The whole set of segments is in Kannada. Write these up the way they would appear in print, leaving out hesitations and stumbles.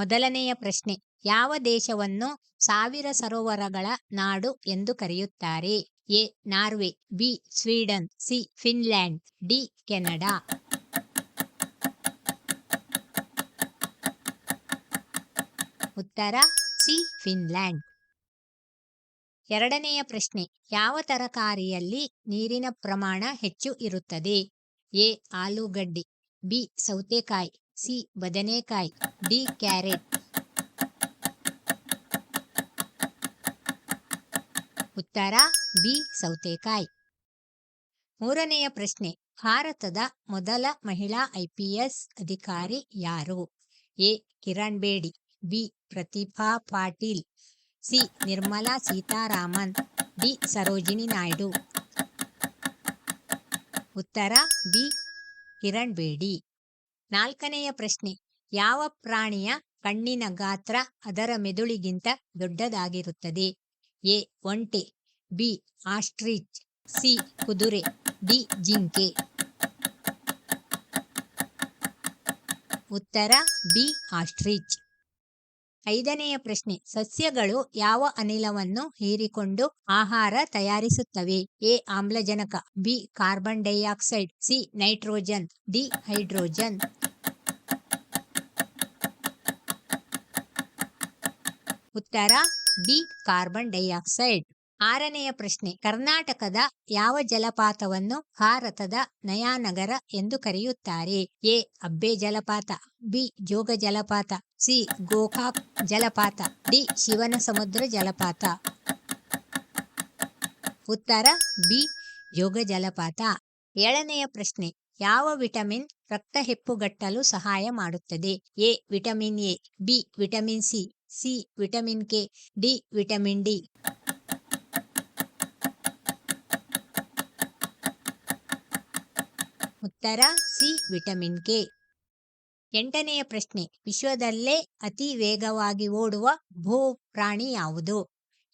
ಮೊದಲನೆಯ ಪ್ರಶ್ನೆ, ಯಾವ ದೇಶವನ್ನು 1000 ಸರೋವರಗಳ ನಾಡು ಎಂದು ಕರೆಯುತ್ತಾರೆ? A. Norway, B. Sweden, C. Finland, D. Canada. ಉತ್ತರ ಸಿ. ಫಿನ್ಲ್ಯಾಂಡ್. ಎರಡನೆಯ ಪ್ರಶ್ನೆ, ಯಾವ ತರಕಾರಿಯಲ್ಲಿ ನೀರಿನ ಪ್ರಮಾಣ ಹೆಚ್ಚು ಇರುತ್ತದೆ? ಎ. ಆಲೂಗಡ್ಡೆ, ಬಿ. ಸೌತೆಕಾಯಿ, ಸಿ. ಬದನೆಕಾಯಿ, ಡಿ. ಕ್ಯಾರೆಟ್. ಉತ್ತರ ಬಿ. ಸೌತೆಕಾಯಿ. ಮೂರನೆಯ ಪ್ರಶ್ನೆ, ಭಾರತದ ಮೊದಲ ಮಹಿಳಾ IPS ಅಧಿಕಾರಿ ಯಾರು? A. Kiran Bedi, B. Pratibha Patil, C. Nirmala Sitharaman, D. Sarojini Naidu. ಉತ್ತರ ಬಿ. ಕಿರಣ್ ಬೇಡಿ. ನಾಲ್ಕನೆಯ ಪ್ರಶ್ನೆ, ಯಾವ ಪ್ರಾಣಿಯ ಕಣ್ಣಿನ ಗಾತ್ರ ಅದರ ಮೆದುಳಿಗಿಂತ ದೊಡ್ಡದಾಗಿರುತ್ತದೆ? ಎ. ಒಂಟೆ, ಬಿ. Ostrich, C. ಕುದುರೆ, ಡಿ. ಜಿಂಕೆ. ಉತ್ತರ ಬಿ. ಆಸ್ಟ್ರಿಚ್. ಐದನೆಯ ಪ್ರಶ್ನೆ, ಸಸ್ಯಗಳು ಯಾವ ಅನಿಲವನ್ನು ಹೀರಿಕೊಂಡು ಆಹಾರ ತಯಾರಿಸುತ್ತವೆ? ಎ. ಆಮ್ಲಜನಕ, B. Carbon dioxide, C. Nitrogen, D. Hydrogen. ಉತ್ತರ ಬಿ. Carbon dioxide. ಆರನೆಯ ಪ್ರಶ್ನೆ, ಕರ್ನಾಟಕದ ಯಾವ ಜಲಪಾತವನ್ನು ಭಾರತದ ನಯಾನಗರ ಎಂದು ಕರೆಯುತ್ತಾರೆ? ಎ. ಅಬ್ಬೆ ಜಲಪಾತ, ಬಿ. ಜೋಗ ಜಲಪಾತ, ಸಿ. ಗೋಕಾಕ್ ಜಲಪಾತ, ಡಿ. ಶಿವನಸಮುದ್ರ ಜಲಪಾತ. ಉತ್ತರ ಬಿ. ಜೋಗ ಜಲಪಾತ. ಏಳನೆಯ ಪ್ರಶ್ನೆ, ಯಾವ ವಿಟಮಿನ್ ರಕ್ತ ಹೆಪ್ಪುಗಟ್ಟಲು ಸಹಾಯ ಮಾಡುತ್ತದೆ? A. Vitamin A, B. Vitamin C, C. Vitamin K, D. Vitamin D. ಉತ್ತರ ಸಿ. Vitamin K. ಎಂಟನೆಯ ಪ್ರಶ್ನೆ, ವಿಶ್ವದಲ್ಲೇ ಅತಿ ವೇಗವಾಗಿ ಓಡುವ ಭೂ ಪ್ರಾಣಿ ಯಾವುದು?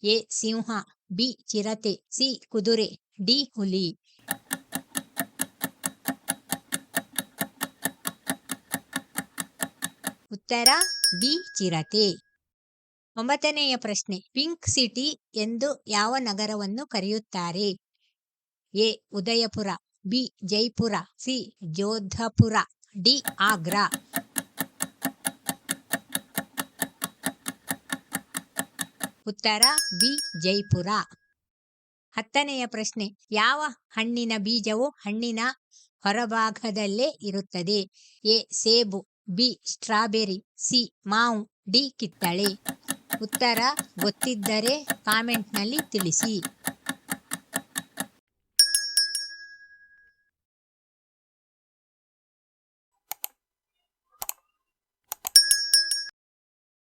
ಎ. Simha, B. ಚಿರತೆ, ಸಿ. ಕುದುರೆ, ಡಿ. ಹುಲಿ. ಉತ್ತರ ಬಿ. ಚಿರತೆ. ಒಂಬತ್ತನೆಯ ಪ್ರಶ್ನೆ, ಪಿಂಕ್ ಸಿಟಿ ಎಂದು ಯಾವ ನಗರವನ್ನು ಕರೆಯುತ್ತಾರೆ? A. Udaipur, B. Jaipur, C. Jodhpur, D. Agra. ಉತ್ತರ ಬಿ. ಜೈಪುರ. ಹತ್ತನೆಯ ಪ್ರಶ್ನೆ, ಯಾವ ಹಣ್ಣಿನ ಬೀಜವು ಹಣ್ಣಿನ ಹೊರಭಾಗದಲ್ಲೇ ಇರುತ್ತದೆ? ಎ. ಸೇಬು, ಬಿ. Strawberry, C. ಮಾವು, ಡಿ. ಕಿತ್ತಳೆ. ಉತ್ತರ ಗೊತ್ತಿದ್ದರೆ ಕಾಮೆಂಟ್ನಲ್ಲಿ ತಿಳಿಸಿ.